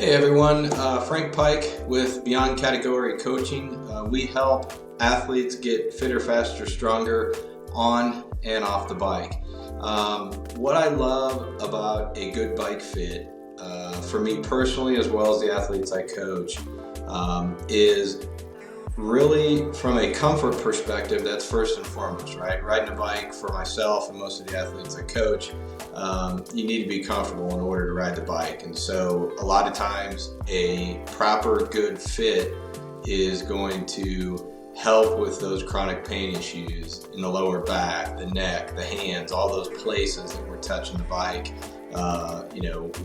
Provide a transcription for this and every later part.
Hey everyone, Frank Pike with Beyond Category Coaching. We help athletes get fitter, faster, stronger on and off the bike. What I love about a good bike fit, for me personally as well as the athletes I coach, is really from a comfort perspective. That's first and foremost, right? Riding a bike for myself and most of the athletes I coach, you need to be comfortable in order to ride the bike. And so a lot of times a proper good fit is going to help with those chronic pain issues in the lower back, the neck, the hands, all those places that we're touching the bike,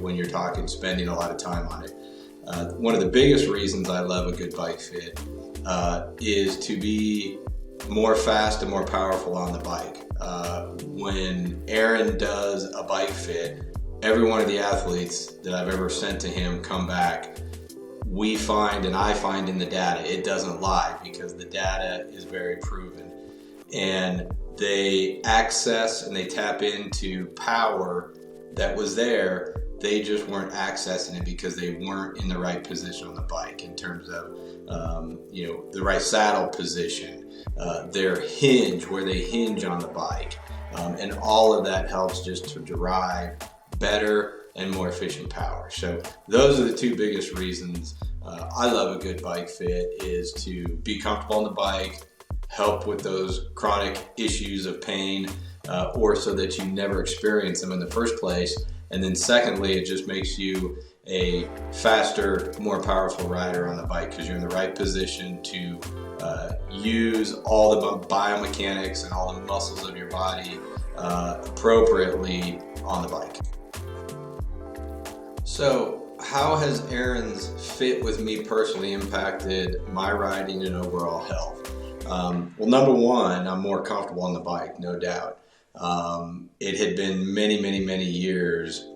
when you're talking spending a lot of time on it. One of the biggest reasons I love a good bike fit is to be more fast and more powerful on the bike. When Aaron does a bike fit, every one of the athletes that I've ever sent to him come back, we find, and I find in the data, it doesn't lie because the data is very proven. And they access and they tap into power that was there. They just weren't accessing it because they weren't in the right position on the bike in terms of, the right saddle position, their hinge, where they hinge on the bike. And all of that helps just to derive better and more efficient power. So those are the two biggest reasons I love a good bike fit, is to be comfortable on the bike, help with those chronic issues of pain, or so that you never experience them in the first place. And then secondly, it just makes you a faster, more powerful rider on the bike because you're in the right position to use all the biomechanics and all the muscles of your body appropriately on the bike. So how has Aaron's fit with me personally impacted my riding and overall health? Well, number one, I'm more comfortable on the bike, no doubt. It had been many years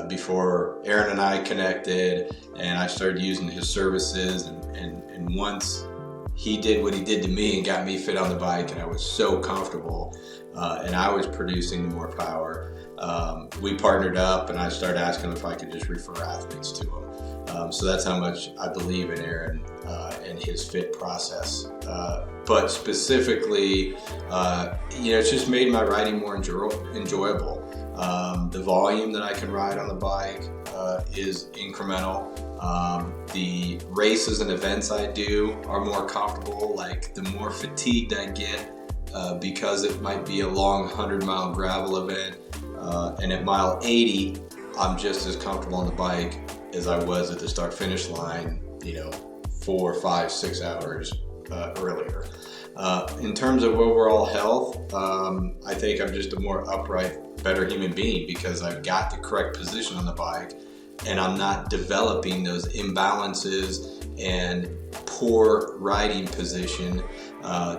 before Aaron and I connected and I started using his services, and once he did what he did to me and got me fit on the bike and I was so comfortable and I was producing more power, we partnered up and I started asking him if I could just refer athletes to him. So that's how much I believe in Aaron and his fit process. But specifically, it's just made my riding more enjoyable. The volume that I can ride on the bike is incremental. The races and events I do are more comfortable. Like the more fatigued I get, because it might be a long 100-mile gravel event, and at mile 80, I'm just as comfortable on the bike as I was at the start-finish line, 4, 5, 6 hours earlier. In terms of overall health, I think I'm just a more upright, better human being because I've got the correct position on the bike and I'm not developing those imbalances and poor riding position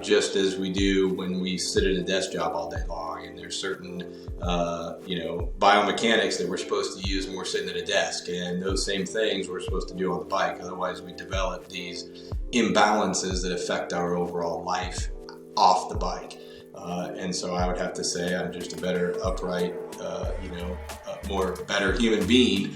just as we do when we sit at a desk job all day long. And there's certain biomechanics that we're supposed to use when we're sitting at a desk, and those same things we're supposed to do on the bike. Otherwise we develop these imbalances that affect our overall life off the bike. And so I would have to say I'm just a better upright, better human being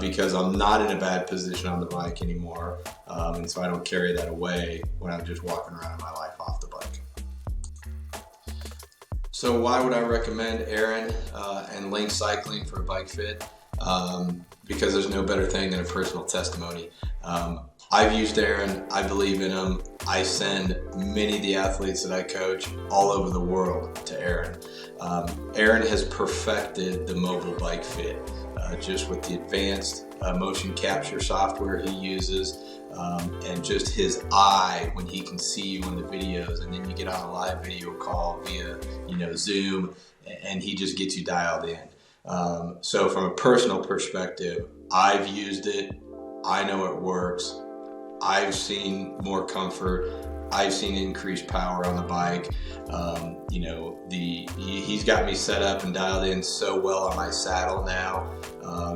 because I'm not in a bad position on the bike anymore. And so I don't carry that away when I'm just walking around in my life off the bike. So why would I recommend Aaron and Link Cycling for a bike fit? Because there's no better thing than a personal testimony. I've used Aaron, I believe in him. I send many of the athletes that I coach all over the world to Aaron. Aaron has perfected the mobile bike fit just with the advanced motion capture software he uses, and just his eye when he can see you in the videos, and then you get on a live video call via Zoom, and he just gets you dialed in. So from a personal perspective, I've used it. I know it works. I've seen more comfort. I've seen increased power on the bike. He's got me set up and dialed in so well on my saddle now.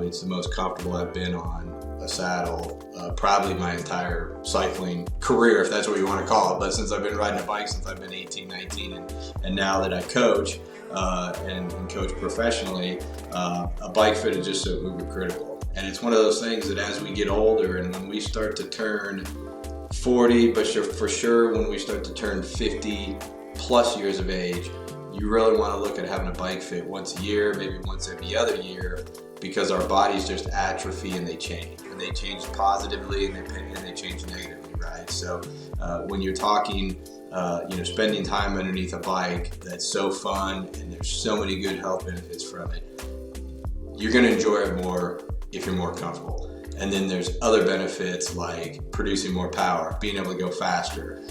It's the most comfortable I've been on a saddle probably my entire cycling career, if that's what you want to call it. But since I've been riding a bike since I've been 18, 19, and now that I coach and coach professionally, a bike fit is just so uber critical. And it's one of those things that as we get older and when we start to turn 40, but for sure when we start to turn 50 plus years of age, you really want to look at having a bike fit once a year, maybe once every other year, because our bodies just atrophy and they change positively and they change negatively, right? So when you're talking, spending time underneath a bike that's so fun and there's so many good health benefits from it, you're going to enjoy it more if you're more comfortable. And then there's other benefits like producing more power, being able to go faster,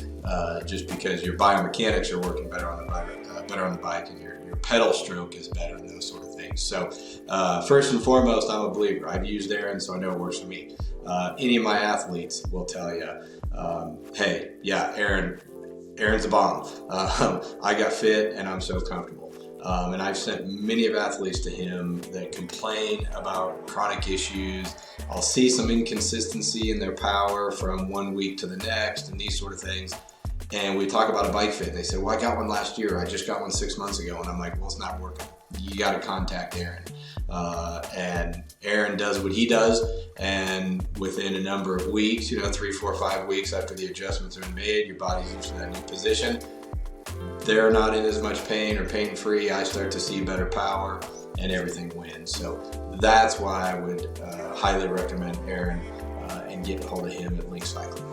just because your biomechanics are working better on the bike and your pedal stroke is better and those sort of things. So first and foremost, I'm a believer. I've used Aaron, so I know it works for me. Any of my athletes will tell you, hey, yeah, Aaron's a bomb. I got fit and I'm so comfortable. And I've sent many of athletes to him that complain about chronic issues. I'll see some inconsistency in their power from one week to the next and these sort of things. And we talk about a bike fit. And they say, well, I got one last year. I just got one 6 months ago. And I'm like, well, it's not working. You got to contact Aaron. And Aaron does what he does. And within a number of weeks, 3, 4, 5 weeks after the adjustments are made, your body's used to that new position. They're not in as much pain or pain-free. I start to see better power and everything wins. So that's why I would highly recommend Aaron and get a hold of him at Link Cycling.